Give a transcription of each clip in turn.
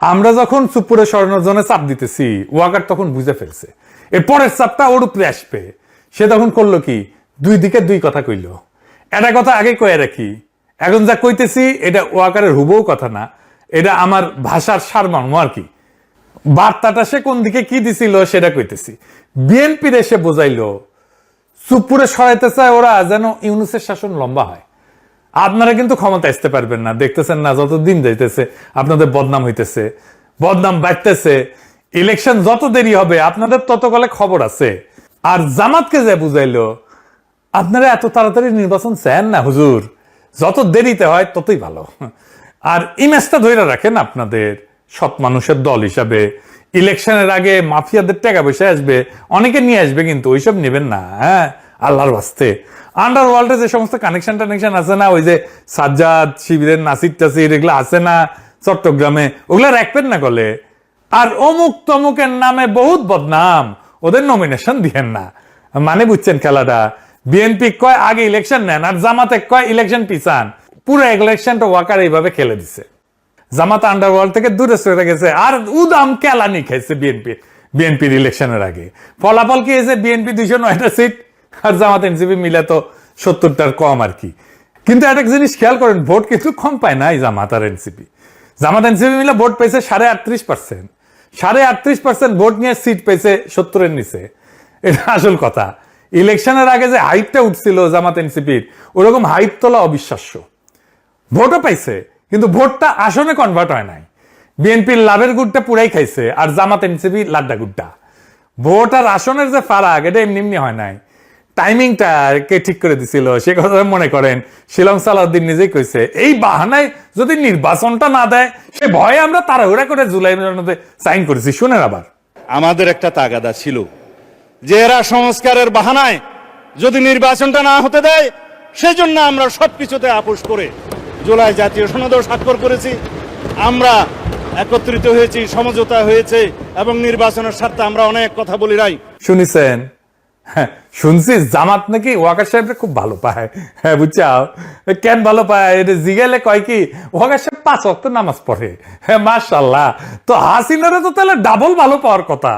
আমরা যখন সুপুরে সরানোর জন্য চাপ দিতেছি, ওয়াকার তখন বুঝে ফেলছে এর পরের চাপটা ওর উপরে আসবে। সে তখন করলো কি, দুই দিকে দুই কথা কইল। একটা কথা আগে কয়ে রাখি, এখন যা কইতেছি এটা ওয়াকারের হুবহু কথা না, এটা আমার ভাষার সারমর্ম আর কি। বার্তাটা সে কোন দিকে কি দিছিল সেটা কইতেছি। বিএনপির এসে বোঝাইলো সুপুরে সরাইতে চায় ওরা যেন ইউনূসের শাসন লম্বা হয়। আপনারা কিন্তু ক্ষমতা আসতে পারবেন না, দেখতেছেন না যত দিন যাইতেছে আপনাদের বদনাম হইতেছে, বদনাম বাড়তেছে। ইলেকশন যত দেরি হবে আপনাদের তত কলে খবর আছে। আর জামাতকে যে বুঝাইলো আপনারা এত তাড়াতাড়ি নির্বাচন চান না হুজুর, যত দেরিতে হয় ততই ভালো। আর ইমেজটা ধরে রাখেন আপনাদের সৎ মানুষের দল হিসাবে। ইলেকশনের আগে মাফিয়াদের টাকা পয়সা আসবে, অনেকে নিয়ে আসবে, কিন্তু ওইসব নেবেন না। হ্যাঁ, আল্লাহর বাস্তে আন্ডারওয়ার্ল্ডে যে সমস্ত কানেকশন আছে না, ওই যে সাজ্জাদ শিবিরের নাসির টাসির এগুলো আছে না চট্টগ্রামে, ওগুলা রাখবেন না গলে। আর অমুক তমুকের নামে বহুত বদনাম, ওদের নমিনেশন দিয়েন না। মানে বুঝছেন খেলাটা? বিএনপি কয় আগে ইলেকশন নেন, আর জামাতে কয় ইলেকশন পিছান। পুরো ইলেকশনটা ওয়াকার এইভাবে খেলে দিছে। জামাত আন্ডারওয়ার্ল্ড থেকে দূরে সরে গেছে, আর উদাম কেলানি খাইছে বিএনপির ইলেকশনের আগে। ফলাফল কি হয়েছে? বিএনপি 209টা সিট আর জামাত এনসিপি মিলে তো 70টার কম আর কি। কিন্তু একটা জিনিস খেয়াল করেন, ভোট কিন্তু কম পায় না জামাত আর এনসিপি। জামাত এনসিপি মিলে ভোট পেয়েছে 38%। 38% ভোট নিয়ে সিট পেয়েছে 70-এর নিচে। এটা আসল কথা। ইলেকশনের আগে যে হাইপটা উঠছিল জামাত এনসিপির, ওরকম হাইপ তোলা অবিশ্বাস্য। ভোটও পাইছে, কিন্তু ভোটটা আসনে কনভার্ট হয় নাই। বিএনপির লাভের গুড়টা পুরাই খাইছে, আর জামাত এনসিপি লাড্ডা গুড়টা। ভোট আর আসনের যে ফারাক, এটা এমনি এমনি হয় নাই। টাইমিংটা কে ঠিক করে দিছিল সে কথা মনে করেন শিলং সালাউদ্দিন নিজেই কইছে, এই বাহানায় যদি নির্বাচনটা না দেয় সে ভয়ে আমরা তাড়াহুড়া করে জুলাই মধ্যে সাইন করেছি। শুনেন, আবার আমাদের একটা তাগাদা ছিল যে এরা সংস্কারের বাহানায় যদি নির্বাচনটা না হতে দেয়, সেজন্য আমরা সবকিছুতে আপোষ করে জুলাই জাতীয় সনদেও স্বাক্ষর করেছি। আমরা একত্রিত হয়েছি, সমঝোতা হয়েছে, এবং নির্বাচনের স্বার্থে আমরা অনেক কথা বলি নাই। শুনিছেন? হ্যাঁ, শুনছি জামাত নাকি ওয়াকার সাহেবকে খুব ভালো পায়। হ্যাঁ, বুঝছাও কেন ভালো পায়? এটা জিগাইলে কয় কি, ওয়াকার সাহেব 5 ওয়াক্ত নামাজ পড়ে। হ্যাঁ, মাশাআল্লাহ। তো হাসিনারে তো তাহলে ডাবল ভালো পাওয়ার কথা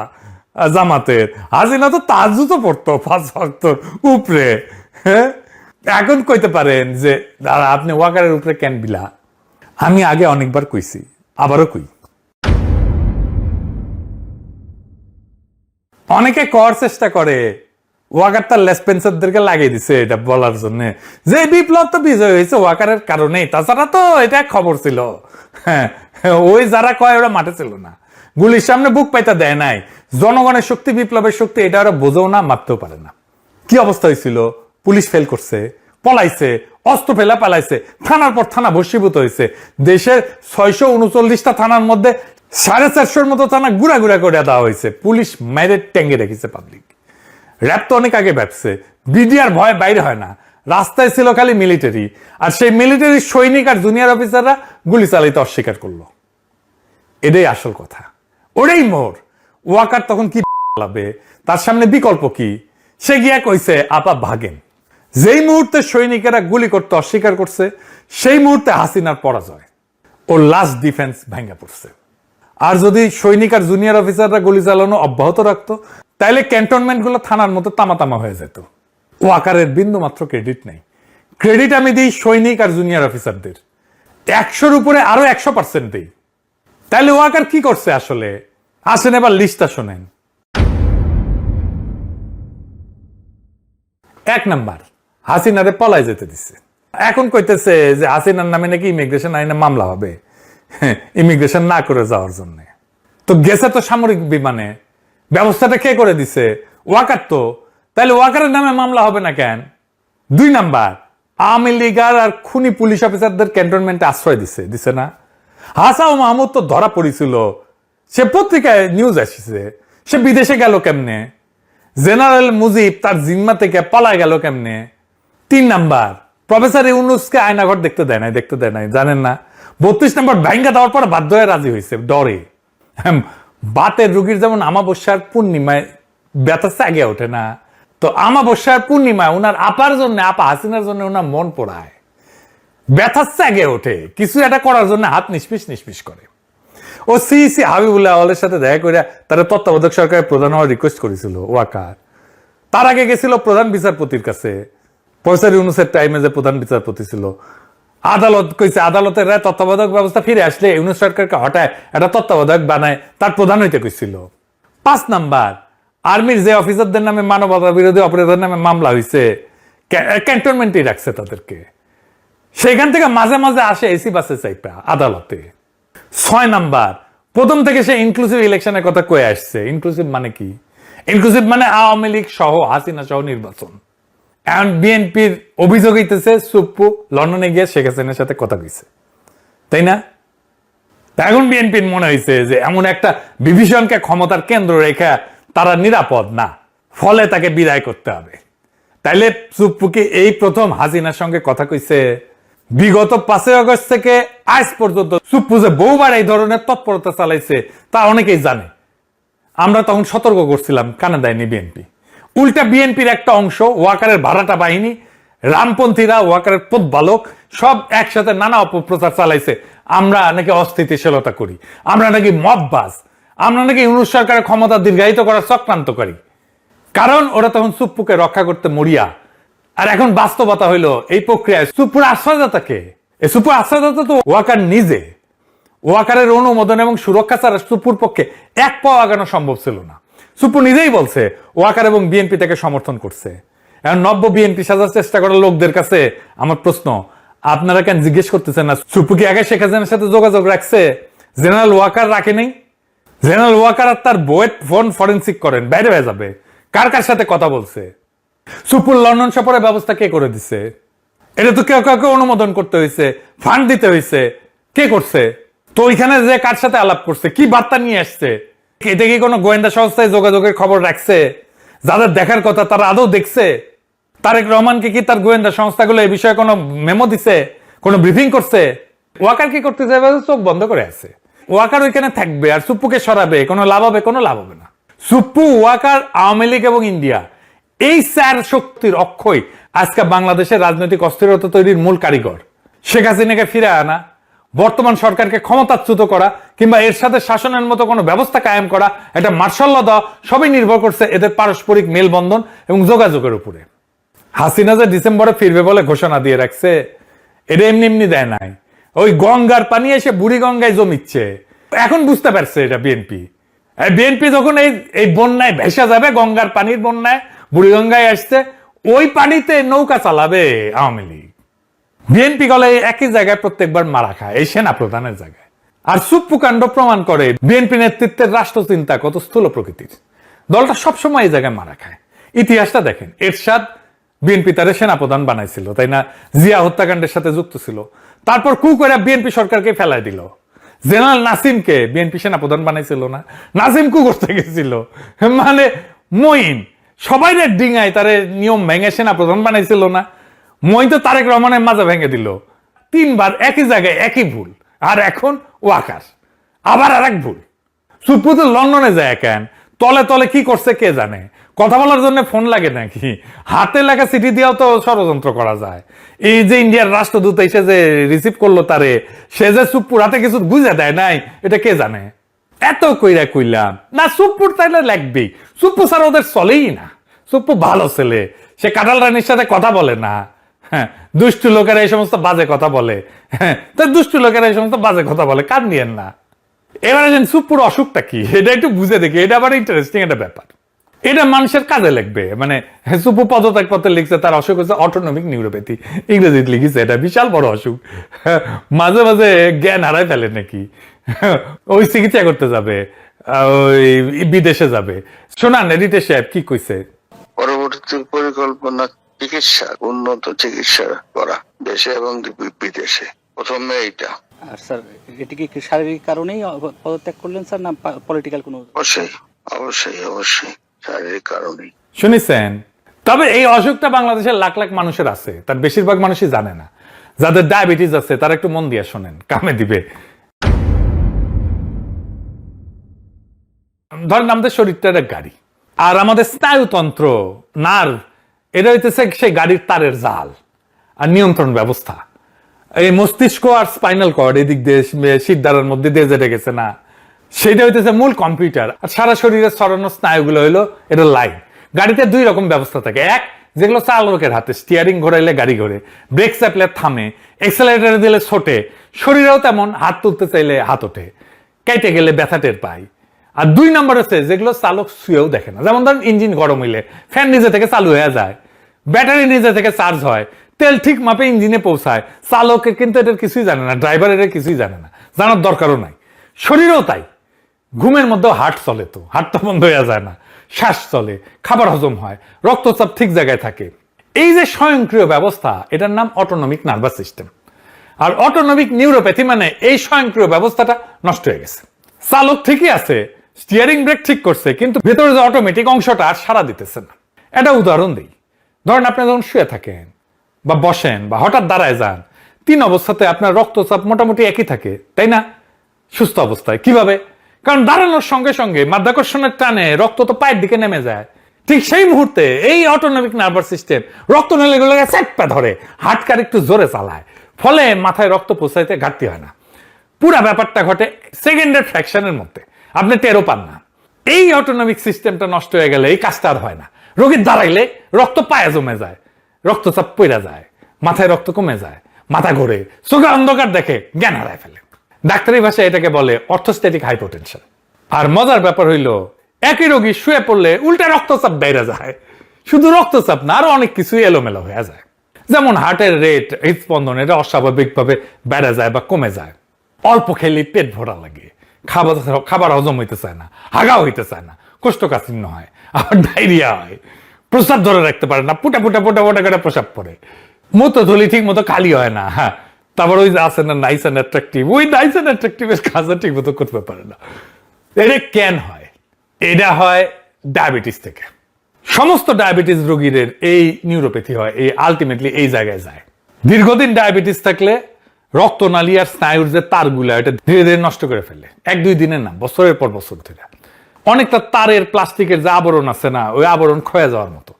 জামাতের। হাসিনা তো তাহাজ্জুদও পড়তো 5 ওয়াক্তর উপরে। হ্যাঁ, এখন কইতে পারেন যে দাঁড়া আপনি ওয়াকারের উপরে কেন বিলা। আমি আগে অনেকবার কইছি, আবারও কই। অনেকে করার চেষ্টা করে ওয়াকার তার লেসপেন্সারদেরকে লাগিয়ে দিছে এটা বলার জন্য যে বিপ্লব তো বিজয় হয়েছে ওয়াকারের কারণে, তাছাড়া তো এটা খবর ছিল। হ্যাঁ, ওই যারা কয় ওরা মাঠে ছিল না, গুলির সামনে বুক পাইতে দেয় নাই। জনগণের শক্তি, বিপ্লবের শক্তি, এটা ওরা বোঝেও না, মাপতেও পারে না। কি অবস্থা হয়েছিল? পুলিশ ফেল করছে, পলাইছে, অস্ত্র ফেলা পালাইছে, থানার পর থানা ভস্মীভূত হয়েছে। দেশের 639টা থানার মধ্যে 450-র মতো থানা গুড়া গুড়া করে দেওয়া হয়েছে। পুলিশ মেরে ট্যাঙ্গে রেখেছে পাবলিক। র্যাব তো অনেক আগে ব্যবসে, বিডিআর ভয় বাইরে হয় না, রাস্তায় ছিল খালি মিলিটারি। আর সেই মিলিটারি সৈনিক আর জুনিয়র অফিসাররা গুলি চালাইতে অস্বীকার করলো। এটাই আসল কথা, ওটাই মোর। ওয়াকার তখন কি লাভে? তার সামনে বিকল্প কি? সে গিয়া কইছে আপা ভাগেন। যেই মুহূর্তে সৈনিকেরা গুলি করতে অস্বীকার করছে, সেই মুহূর্তে হাসিনার পরাজয়, ওর লাস্ট ডিফেন্স ভেঙে পড়ছে। আর যদি সৈনিক আর জুনিয়র অফিসাররা গুলি চালানো অব্যাহত রাখতো, তাইলে ক্যান্টনমেন্ট গুলো থানার মতো তামাতামা হয়ে যেত। ওয়াকারের বিন্দু মাত্র ক্রেডিট নেই। ক্রেডিট আমি দিই সৈনিক আর জুনিয়র অফিসারদের। 100-র উপরে আরো 100% দিই। তাইলে ওয়াকার কি করছে আসলে? আসেন এবার লিস্টটা শোনেন। 1 নাম্বার, হাসিনারে পলায় যেতে দিচ্ছে। এখন কইতেছে যে হাসিনার নামে নাকি ইমিগ্রেশন আইনে মামলা হবে ইমিগ্রেশন না করে যাওয়ার জন্য। তো গেছে তো সামরিক বিমানে, ব্যবস্থাটা কে করে দিছে? ওয়াকার তো। তাহলে ওয়াকারের নামে মামলা হবে না কেন? 2 নাম্বার, আওয়ামী লীগার আর খুনি পুলিশ অফিসারদের ক্যান্টনমেন্টে আশ্রয় দিছে না? হাসান মাহমুদ তো ধরা পড়েছিল, সে পত্রিকায় নিউজ আসছে। সে বিদেশে গেল কেমনে? জেনারেল মুজিব তার জিম্মা থেকে পালায় গেল কেমনে? 3 নাম্বার, প্রফেসর ইউনূসকে আয়নাঘর দেখতে দেয় নাই, জানেন না? 32 নাম্বার ভাঙ্গা দেওয়ার পর বাধ্য হয়ে রাজি হয়েছে ডরে। বাতের রুগীর যেমন আমাবস্যার পূর্ণিমায় ব্যথা আগে ওঠে না, তো আমাবস্যার পূর্ণিমায় ওনার আপার জন্য, আপা হাসিনার জন্য ওনার মন পোড়ায়, ব্যথা আগে ওঠে, কিছু একটা করার জন্য হাত নিষ্পিস করে। ও সিইসি হাবিবুল্লাহ আওয়ালের সাথে দেখা করে তারা তত্ত্বাবধায়ক সরকারের প্রধান হওয়ার রিকোয়েস্ট করেছিল ওয়াকার। তার আগে গেছিল প্রধান বিচারপতির কাছে, প্রফেসর ইউনূসের টাইমে যে প্রধান বিচারপতি ছিল। আদালত কইছে, আদালতের রায় তত্ত্বাবধায়ক ব্যবস্থা ফিরে আসলে ইউনূস সরকারকে হটায় একটা তত্ত্বাবধায়ক বানায় তার প্রধান হইতে কইছিল। 5 নাম্বার, আর্মির যে অফিসারদের নামে মানবতা বিরোধী অপরাধের নামে মামলা হয়েছে ক্যান্টনমেন্টই রাখছে তাদেরকে, সেখান থেকে মাঝে মাঝে আসে এসি বাসে চাইপা আদালতে। 6 নাম্বার, প্রথম থেকে সে ইনক্লুসিভ ইলেকশনের কথা কয়ে আসছে। ইনক্লুসিভ মানে কি? ইনক্লুসিভ মানে আওয়ামী লীগ সহ, হাসিনা সহ নির্বাচন। এখন বিএনপির অভিযোগ হইতেছে সুপ্পু লন্ডনে গিয়ে শেখ হাসিনার সাথে কথা কইছে, তাই না? এখন বিএনপির মনে হয়েছে যে এমন একটা বিভীষণকে ক্ষমতার কেন্দ্র রেখা তারা নিরাপদ না, ফলে তাকে বিদায় করতে হবে। তাইলে সুপ্পুকে এই প্রথম হাসিনার সঙ্গে কথা কইছে। বিগত 5 আগস্ট থেকে আজ পর্যন্ত সুপ্পু যে বহুবার এই ধরনের তৎপরতা চালাইছে তা অনেকেই জানে। আমরা তখন সতর্ক করছিলাম, কানে দেয়নি বিএনপি। উল্টা বিএনপির একটা অংশ, ওয়াকারের ভাড়াটা বাহিনী, রামপন্থীরা, ওয়াকারের প্রতিপালক সব একসাথে নানা অপপ্রচার চালাইছে। আমরা নাকি অস্থিতিশীলতা করি, আমরা নাকি মববাজ, আমরা নাকি ইউনূস সরকারের ক্ষমতা দীর্ঘায়িত করার চক্রান্তকারী। কারণ ওরা তখন সুপ্পুকে রক্ষা করতে মরিয়া। আর এখন বাস্তবতা হইলো এই প্রক্রিয়ায় সুপ্পুর আশ্রয়দাতাকে, এই সুপ্পুর আশ্রয়দাতা তো ওয়াকার নিজে। ওয়াকারের অনুমোদন এবং সুরক্ষা ছাড়া সুপ্পুর পক্ষে এক পাও আগানো সম্ভব ছিল না। সুপ্পু নিজেই বলছে ওয়াকার এবং বিএনপি তাকে সমর্থন করছে। এখন নব্য বিএনপি সাজার চেষ্টা করা লোকদের কাছে আমার প্রশ্ন, আপনারা কেন জিজ্ঞেস করতেছেন না সুপ্পু কি আগে শেখ হাসিনার সাথে যোগাযোগ রাখছে? জেনারেল ওয়াকার রাখে নেই? জেনারেল ওয়াকার আর তার বইয়ের ফোন ফরেন্সিক করেন, বাইরে হয়ে যাবে কার কার সাথে কথা বলছে। সুপ্পুর লন্ডন সফরের ব্যবস্থা কে করে দিছে? এটা তো কেউ কাউকে অনুমোদন করতে হয়েছে, ফান্ড দিতে হয়েছে। কে করছে? তো ওইখানে যে কার সাথে আলাপ করছে, কি বার্তা নিয়ে আসছে? এটা কি কোনো গোয়েন্দা সংস্থায় যোগাযোগের খবর রাখছে? যাদের দেখার কথা তারা আদৌ দেখছে? তারেক রহমানকে কি তার গোয়েন্দা সংস্থাগুলো এই বিষয়ে কোনো মেমো দিছে, কোনো ব্রিফিং করছে? ওয়াকার কি করতে চাইবে? চোখ বন্ধ করে আছে। ওয়াকার ওইখানে থাকবে আর সুপ্পুকে সরাবে, কোনো লাভ হবে? কোনো লাভ হবে না। সুপ্পু, ওয়াকার, আওয়ামী লীগ এবং ইন্ডিয়া, এই 4 শক্তির অক্ষয় আজকে বাংলাদেশের রাজনৈতিক অস্থিরতা তৈরির মূল কারিগর। শেখ হাসিনাকে ফিরে আনা, বর্তমান সরকারকে ক্ষমতাচ্যুত করা কিংবা এর সাথে শাসনের মতো কোনো ব্যবস্থা কায়েম করা, একটা মার্শাল ল দেওয়া, সবই নির্ভর করছে এদের পারস্পরিক মেলবন্ধন এবং যোগাযোগের উপরে। হাসিনা যে ডিসেম্বরে ফিরবে বলে ঘোষণা দিয়ে রাখছে, এটা এমনি এমনি দেয় নাই। ওই গঙ্গার পানি এসে বুড়ি গঙ্গায় জমিচ্ছে। এখন বুঝতে পারছে এটা বিএনপি। বিএনপি যখন এই বন্যায় ভেসে যাবে, গঙ্গার পানির বন্যায় বুড়ি গঙ্গায় আসছে, ওই পানিতে নৌকা চালাবে আওয়ামী লীগ। বিএনপি গলে একই জায়গায় প্রত্যেকবার মারা খায়, এই সেনা প্রধানের জায়গায়। আর সুপ্পু কাণ্ড প্রমাণ করে বিএনপি নেতৃত্বের রাষ্ট্রচিন্তা কত স্থূল প্রকৃতির। দলটা সবসময় এই জায়গায় মারা খায়। ইতিহাসটা দেখেন, এরশাদ বিএনপি তারে সেনাপ্রধান বানাইছিল, তাই না? জিয়া হত্যাকাণ্ডের সাথে যুক্ত ছিল। তারপর কু করে বিএনপি সরকারকে ফেলাই দিল। জেনারেল নাসিমকে বিএনপি সেনাপ্রধান বানাইছিল না? নাসিম কু করতে গেছিল, মানে মঈন সবাই ডিঙায় তারে নিয়ম ভেঙে সেনাপ্রধান বানাইছিল না? মঈন তো তারেক রহমানের মাজা ভেঙে দিল। 3 বার একই জায়গায় একই ভুল। আর এখন ওয়াকার আবার আর এক ভুল। সুপ্পু তো লন্ডনে যায় কেন? তলে তলে কি করছে কে জানে? কথা বলার জন্য ফোন লাগে নাকি? হাতে লেখা চিঠি দিয়েও তো ষড়যন্ত্র করা যায়। এই যে ইন্ডিয়ার রাষ্ট্রদূত এসে যে রিসিভ করলো তারে, সে যে সুপ্পুর হাতে কিছু বুঝে দেয় নাই, এটা কে জানে? এত কইরা কইলাম না, সুপ্পুর তাইলে লাগবেই। সুপ্পু স্যার ওদের চলেই না। সুপ্পু ভালো ছেলে, সে কাঁঠাল রানীর সাথে কথা বলে না। হ্যাঁ, দুষ্টু লোকেরা এই সমস্ত বাজে কথা বলে। হ্যাঁ, তো দুষ্টু লোকেরা এই সমস্ত বাজে কথা বলে, কান নিয়েন না। এবারে সুপ্পুর অসুখটা কি এটা একটু বুঝে দেখি, এটা আবার ইন্টারেস্টিং একটা ব্যাপার। এটা মানুষের কাজে লাগবে। মানে সুপ্পু পদত্যাগ পত্রে লিখছে তার অসুখ হচ্ছে অটোনমিক নিউরোপ্যাথি, ইংরেজিতে লিখেছে। এটা বিশাল বড় অসুখ, মাঝে মাঝে জ্ঞান হারাই ফেলে নাকি। ওই চিকিৎসা করতে যাবে, ওই বিদেশে যাবে। শোনান রিতেশ সাহেব কি কইছে। পরবর্তী পরিকল্পনা চিকিৎসা, উন্নত চিকিৎসা করা দেশে এবং বিদেশে, প্রথমে এইটা। আর স্যার এটি কি শারীরিক কারণেই পদত্যাগ করলেন স্যার, না পলিটিক্যাল কোনো? অবশ্যই অবশ্যই অবশ্যই শারীরিক কারণেই। শুনেছেন? তবে এই অসুখটা বাংলাদেশের লাখ লাখ মানুষের আছে, তার বেশিরভাগ মানুষই জানে না। যাদের ডায়াবেটিস আছে তারা একটু মন দিয়ে শোনেন, কামে দিবে। ধরেন আমাদের শরীরটা একটা গাড়ি, আর আমাদের স্নায়ুতন্ত্র, নার্ভ, এটা হইতেছে সেই গাড়ির তারের জাল আর নিয়ন্ত্রণ ব্যবস্থা। এই মস্তিষ্ক আর স্পাইনাল কর্ড এদিক দিয়ে শিরদাঁড়ার মধ্যে দিয়ে যেটা গেছে না, সেটা হইতেছে মূল কম্পিউটার। আর সারা শরীরে ছড়ানো স্নায়ুগুলো হইলো এটা লাইন। গাড়িতে দুই রকম ব্যবস্থা থাকে, এক যেগুলো চালকের হাতে, স্টিয়ারিং ঘোরাইলে গাড়ি ঘোরে, ব্রেক চাপলে থামে, এক্সেলারেটর দিলে ছোটে, শরীরেও তেমন, হাত তুলতে চাইলে হাত ওঠে, কেটে গেলে ব্যথা টের পায়। আর দুই নম্বর হচ্ছে যেগুলো চালক শুয়েও দেখে না, যেমন ধরেন ইঞ্জিন গরম হইলে ফ্যান নিজে থেকে চালু হয়ে যায়, ব্যাটারি নিজে থেকে চার্জ হয়, তেল ঠিক মাপে ইঞ্জিনে পৌঁছায়, চালকে কিন্তু এটার কিছুই জানে না, ড্রাইভার এটার কিছুই জানে না, জানার দরকারও নাই। শরীরেও তাই, ঘুমের মধ্যেও হার্ট চলে, তো হার্টটা বন্ধ হয়ে যায় না, শ্বাস চলে, খাবার হজম হয়, রক্তচাপ ঠিক জায়গায় থাকে। এই যে স্বয়ংক্রিয় ব্যবস্থা, এটার নাম অটোনমিক নার্ভাস সিস্টেম। আর অটোনমিক নিউরোপ্যাথি মানে এই স্বয়ংক্রিয় ব্যবস্থাটা নষ্ট হয়ে গেছে। চালক ঠিকই আছে, স্টিয়ারিং ব্রেক ঠিক করছে, কিন্তু ভেতরে যে অটোমেটিক অংশটা আর সাড়া দিতেছে না। এটা উদাহরণ দিই, ধরেন আপনি যখন শুয়ে থাকেন বা বসেন বা হঠাৎ দাঁড়ায় যান, তিন অবস্থাতে আপনার রক্তচাপ মোটামুটি একই থাকে, তাই না? সুস্থ অবস্থায় কিভাবে? কারণ দাঁড়ানোর সঙ্গে সঙ্গে মাধ্যাকর্ষণের টানে রক্ত তো পায়ের দিকে নেমে যায়। ঠিক সেই মুহূর্তে এই অটোনমিক নার্ভাস সিস্টেম রক্ত নলীগুলোকে চেপে ধরে, হার্টকে একটু জোরে চালায়, ফলে মাথায় রক্ত পৌঁছাইতে ঘাটতি হয় না। পুরা ব্যাপারটা ঘটে সেকেন্ডের ফ্র্যাকশনের মধ্যে, আপনি টেরও পান না। এই অটোনমিক সিস্টেমটা নষ্ট হয়ে গেলে এই কাজটা আর হয় না। রোগীর দাঁড়াইলে রক্ত পায়ে জমে যায়, রক্তচাপ পড়ে যায়, মাথায় রক্ত কমে যায়, মাথা ঘোরে, চোখে অন্ধকার দেখে, জ্ঞান হারায় ফেলে। ডাক্তারি ভাষায় এটাকে বলে অর্থোস্ট্যাটিক হাইপোটেনশন। আর মজার ব্যাপার হইল, একই রোগী শুয়ে পড়লে উল্টা রক্তচাপ বেড়ে যায়। শুধু রক্তচাপ না, আরো অনেক কিছুই এলোমেলো হয়ে যায়, যেমন হার্টের রেট, হৃদস্পন্দন, এটা অস্বাভাবিকভাবে বেড়ে যায় বা কমে যায়। অল্প খেলে পেট ভরা লাগে, খাবার হজম হইতে চায় না, হাগা হইতে চায় না, কোষ্ঠকাঠিন্য হয়, আবার ডায়রিয়া হয়, প্রস্রাব ধরে রাখতে পারে না, পুটা পুটা পুটা পুটা করে প্রস্রাব পড়ে, মূত্রথলি ঠিক মতো খালি হয় না। হ্যাঁ, তারপর ওই যে আছে না নাইস অ্যান্ড অ্যাট্রাকটিভ, ওই নাইস অ্যান্ড অ্যাট্রাকটিভের কাজটা ঠিক মতো করতে পারে না। এটা কেন হয়? এটা হয় ডায়াবেটিস থেকে। সমস্ত ডায়াবেটিস রোগীর এই নিউরোপ্যাথি হয়, এই আলটিমেটলি এই জায়গায় যায়। দীর্ঘদিন ডায়াবেটিস থাকলে রক্তনালী আর স্নায়ুর যে তারগুলা, এটা ধীরে ধীরে নষ্ট করে ফেলে। এক দুই দিনের না, বছরের পর বছর ধরে। অনেকটা তারের প্লাস্টিকের যে আবরণ আছে না, ওই আবরণ ক্ষয়ে যাওয়ার মতো,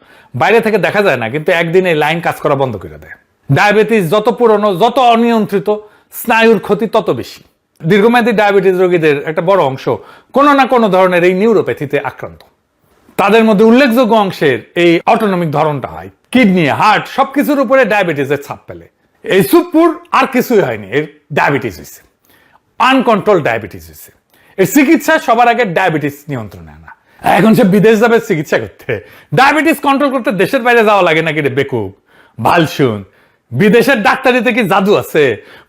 বাইরে থেকে দেখা যায় না, কিন্তু একদিনে লাইন কাজ করা বন্ধ করে দেয়। ডায়াবেটিস যত পুরনো, যত অনিয়ন্ত্রিত, স্নায়ুর ক্ষতি তত বেশি। দীর্ঘমেয়াদী ডায়াবেটিস রোগীদের একটা বড় অংশ কোনো না কোনো ধরনের এই নিউরোপ্যাথিতে আক্রান্ত। তাদের মধ্যে উল্লেখযোগ্য অংশের এই অটোনমিক ধরনটা হয়। কিডনি, হার্ট সবকিছুর উপরে ডায়াবেটিসের ছাপ ফেলে। এই সুপুর আর কিছুই হয়নি, এর ডায়াবেটিস হয়েছে, আনকন্ট্রোল ডায়াবেটিস হয়েছে। এর চিকিৎসা সবার আগে ডায়াবেটিস নিয়ন্ত্রণে আনা। এখন সে বিদেশ যাবে চিকিৎসা করতে, ডায়াবেটিস কন্ট্রোল করতে দেশের বাইরে যাওয়া লাগে নাকি রে বেকুব? ভাল শুন, বিদেশের ডাক্তারিতে কি জাদু আছে?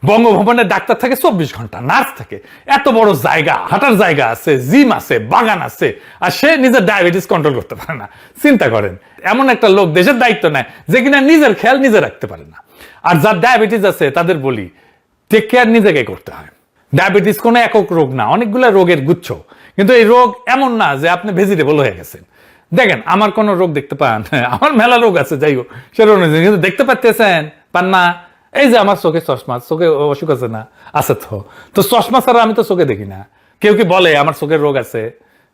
বঙ্গভবনের ডাক্তার থাকে 24 ঘন্টা, নার্স থাকে, এত বড় জায়গা, হাঁটার জায়গা আছে, জিম আছে, বাগান আছে, আর সে নিজের ডায়াবেটিস কন্ট্রোল করতে পারে না। চিন্তা করেন, এমন একটা লোক দেশের দায়িত্ব নেয় যে কিনা নিজের খেয়াল নিজে রাখতে পারে না। আর যার ডায়াবেটিস আছে তাদের বলি, টেক কেয়ার নিজেকে করতে হয়। ডায়াবেটিস কোনো একক রোগ না, অনেকগুলো রোগের গুচ্ছ। কিন্তু এই রোগ এমন না যে আপনি ভেজিটেবল হয়ে গেছেন। দেখেন, আমার কোনো রোগ দেখতে পান? আমার মেলা রোগ আছে, যাই হোক, সেরকম কিন্তু দেখতে পাচ্ছেন পান না। এই যে আমার চোখে চশমা, চোখে অসুখ আছে না? আছে তো চশমা ছাড়া আমি তো চোখে দেখি না। কেউ কি বলে আমার চোখের রোগ আছে?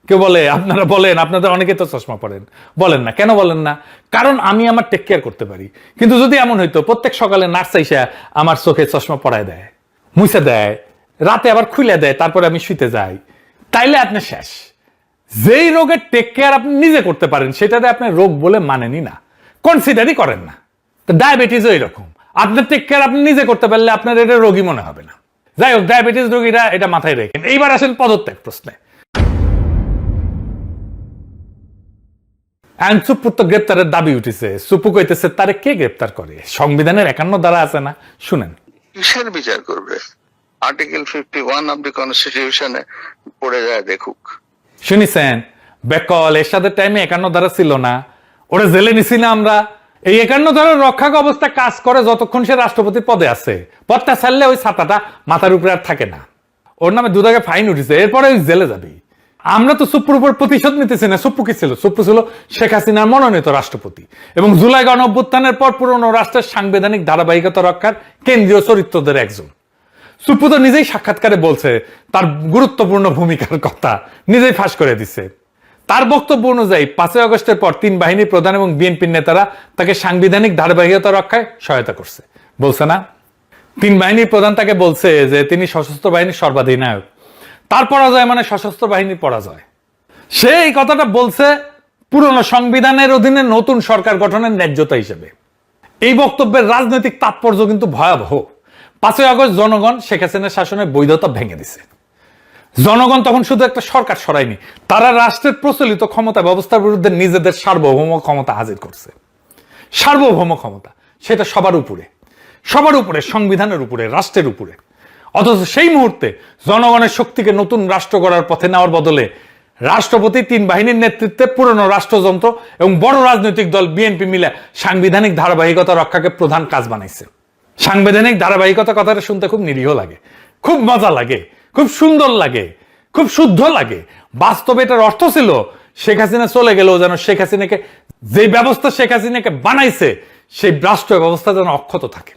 কেউ বলে? আপনারা বলেন, আপনাদের অনেকে তো চশমা পড়েন, বলেন না কেন? বলেন না, কারণ আমি আমার টেক কেয়ার করতে পারি। কিন্তু যদি এমন হইতো প্রত্যেক সকালে নার্স আইসা আমার চোখে চশমা পরায় দেয়, মুছে দেয়, রাতে আবার খুলে দেয়, তারপরে আমি শুইতে যাই, তাইলে আপনি শেষ। যেই রোগের টেক কেয়ার আপনি নিজে করতে পারেন, সেটাতে আপনি রোগ বলে মানেনি না, কনসিডারই করেন না। তো ডায়াবেটিসও এরকম, আপনার টেক কেয়ার আপনি নিজে করতে পারলে আপনার এটা রোগী মনে হবে না। যাই হোক, ডায়াবেটিস রোগীরা এটা মাথায় রেখেন। এইবার আসেন পদত্যাগ প্রশ্নে। সুপ্পু তো গ্রেপ্তারের দাবি উঠেছে। সুপ্পু কইতেছে তারে কে গ্রেপ্তার করে? সংবিধানের 51 ধারা আছে না, শুনেন। কিসের বিচার করবে? আর্টিকেল 51 অফ দি কনস্টিটিউশনে পড়ে যায়, দেখুক। শুনিছেন? বেকল এরশাদের টাইমে 51 ধারা ছিল না, ওরা জেলে নিছি না আমরা। এই 51 ধারার রক্ষাক অবস্থা কাজ করে যতক্ষণ সে রাষ্ট্রপতির পদে আছে। পদটা ছাড়লে ওই ছাতাটা মাথার উপরে আর থাকে না। ওর নামে 2 টাকা ফাইন উঠেছে, এরপরে ওই জেলে যাবে। আমরা তো সুপ্পুর উপর প্রতিশোধ নিতেছি না। সুপ্পু কি ছিল? সুপ্পু ছিল শেখ হাসিনার মনোনীত রাষ্ট্রপতি এবং জুলাই গণঅভ্যুত্থানের পর পুরনো রাষ্ট্রের সাংবিধানিক ধারাবাহিকতা রক্ষার কেন্দ্রীয় চরিত্রদের একজন। সুপ্পু তো নিজেই সাক্ষাৎকারে বলছে তার গুরুত্বপূর্ণ ভূমিকার কথা, নিজেই ফাঁস করে দিছে। তার বক্তব্য অনুযায়ী 5 আগস্টের পর 3 বাহিনীর প্রধান এবং বিএনপির নেতারা তাকে সাংবিধানিক ধারাবাহিকতা রক্ষায় সহায়তা করছে, বলছে না? 3 বাহিনীর প্রধান তাকে বলছে যে তিনি সশস্ত্র বাহিনীর সর্বাধিনায়ক। তার পরাজয় মানে সশস্ত্র বাহিনীর পরাজয়। সে এই কথাটা বলছে পুরনো সংবিধানের অধীনে নতুন সরকার গঠনের ন্যায্যতা হিসেবে। এই বক্তব্যের রাজনৈতিক তাৎপর্য কিন্তু ভয়াবহ। 5ই আগস্ট জনগণ শেখ হাসিনার শাসনের বৈধতা ভেঙে দিছে। জনগণ তখন শুধু একটা সরকার সরায়নি, তারা রাষ্ট্রের প্রচলিত ক্ষমতা ব্যবস্থার বিরুদ্ধে নিজেদের সার্বভৌম ক্ষমতা হাজির করছে। সার্বভৌম ক্ষমতা, সেটা সবার উপরে, সংবিধানের উপরে, রাষ্ট্রের উপরে। অথচ সেই মুহূর্তে জনগণের শক্তিকে নতুন রাষ্ট্র গড়ার পথে নেওয়ার বদলে রাষ্ট্রপতি 3 বাহিনীর নেতৃত্বে পুরনো রাষ্ট্রযন্ত্র এবং বড় রাজনৈতিক দল বিএনপি মিলে সাংবিধানিক ধারাবাহিকতা রক্ষাকে প্রধান কাজ বানাইছে। সাংবিধানিক ধারাবাহিকতা কথাটা শুনতে খুব নিরীহ লাগে, খুব মজা লাগে, খুব সুন্দর লাগে, খুব শুদ্ধ লাগে। বাস্তবে এটার অর্থ ছিল শেখ হাসিনা চলে গেলেও যেন শেখ হাসিনাকে, যে ব্যবস্থা শেখ হাসিনাকে বানাইছে সেই রাষ্ট্র ব্যবস্থা যেন অক্ষত থাকে।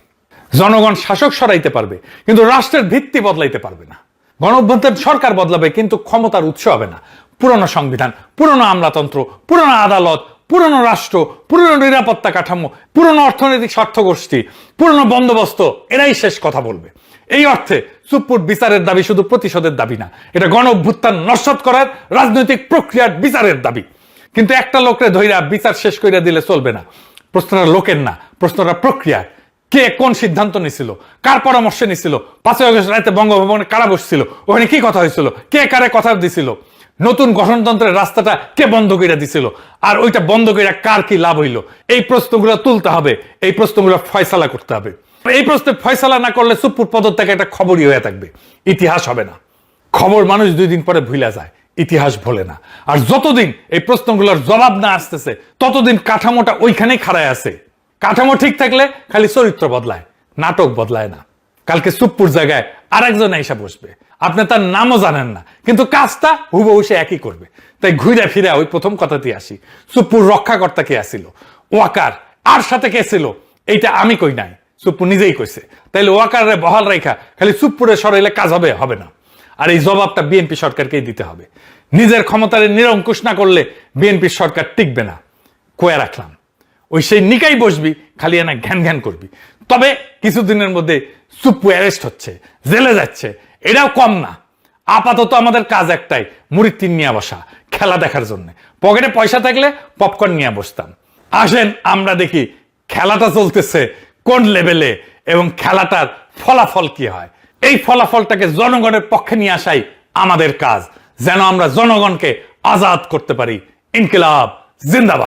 জনগণ শাসক সরাইতে পারবে কিন্তু রাষ্ট্রের ভিত্তি বদলাইতে পারবে না। গণঅভ্যুত্থান সরকার বদলাবে কিন্তু ক্ষমতার উৎস হবে না। পুরনো সংবিধান, পুরনো আমলাতন্ত্র, পুরনো আদালত, পুরনো রাষ্ট্র, পুরনো নিরাপত্তা কাঠামো, পুরনো অর্থনৈতিক স্বার্থগোষ্ঠী, পুরনো বন্দোবস্ত, এরাই শেষ কথা বলবে। এই অর্থে সুপ্পুর বিচারের দাবি শুধু প্রতিশোধের দাবি না, এটা গণঅভ্যুত্থান নস্যাৎ করার রাজনৈতিক প্রক্রিয়ার বিচারের দাবি। কিন্তু একটা লোকরে ধইরা বিচার শেষ করে দিলে চলবে না। প্রশ্নটা লোকের না, প্রশ্নটা প্রক্রিয়া। কে কোন সিদ্ধান্ত নিছিল, কার পরামর্শে নিছিল, 5ই আগস্ট রাতে বঙ্গভবনে কারা বসছিল, ওখানে কি কথা হয়েছিল, কে কারে কথা দিছিল, নতুন গঠনতন্ত্রের রাস্তাটা কে বন্ধ করে দিছিল, আর ওইটা বন্ধ করে কার কি লাভ হইল, এই প্রশ্নগুলো তুলতে হবে, এই প্রশ্নগুলো ফয়সালা করতে হবে। এই প্রশ্নে ফয়সালা না করলে সুপ্পুর পদত্যাগ একটা খবরই হয়ে থাকবে, ইতিহাস হবে না। খবর মানুষ 2 দিন পরে ভুলে যায়, ইতিহাস ভোলে না। আর যতদিন এই প্রশ্নগুলোর জবাব না আসতেছে ততদিন কাঠামোটা ওইখানেই খাড়ায় আছে। কাঠামো ঠিক থাকলে খালি চরিত্র বদলায়, নাটক বদলায় না। কালকে সুপ্পুর জায়গায় আরেকজন এসে বসবে, আপনি তার নামও জানেন না, কিন্তু কাজটা হুবহু সে একই করবে। তাই ঘুরে ফিরে ওই প্রথম কথাতেই আসি, সুপ্পুর রক্ষাকর্তা কে আসিল, ওয়াকার, আর সাথে কে ছিল, এইটা আমি কই নাই, সুপ্পু নিজেই কইছে। তাইলে ওয়াকারে বহাল রেখা খালি সুপ্পুরে সরাইলে কাজ হবে, হবে না। আর এই জবাবটা বিএনপি সরকারকেই দিতে হবে। নিজের ক্ষমতার নিরঙ্কুশ না করলে বিএনপি সরকার টিকবে না। কয়ে রাখলাম, ওই সেই নিকাই বসবি, খালি এনা ঘ্যান ঘ্যান করবি। তবে কিছুদিনের মধ্যে সুপ্পু অ্যারেস্ট হচ্ছে, জেলে যাচ্ছে, এটাও কম না। আপাতত আমাদের কাজ একটাই, মুড়ির টিন নিয়ে বসা, খেলা দেখার জন্য। পকেটে পয়সা থাকলে পপকর্ন নিয়ে বসতাম। আসেন আমরা দেখি খেলাটা চলতেছে কোন লেভেলে এবং খেলাটার ফলাফল কি হয়। এই ফলাফলটাকে জনগণের পক্ষে নিয়ে আসাই আমাদের কাজ, যেন আমরা জনগণকে আজাদ করতে পারি। ইনকিলাব জিন্দাবাদ।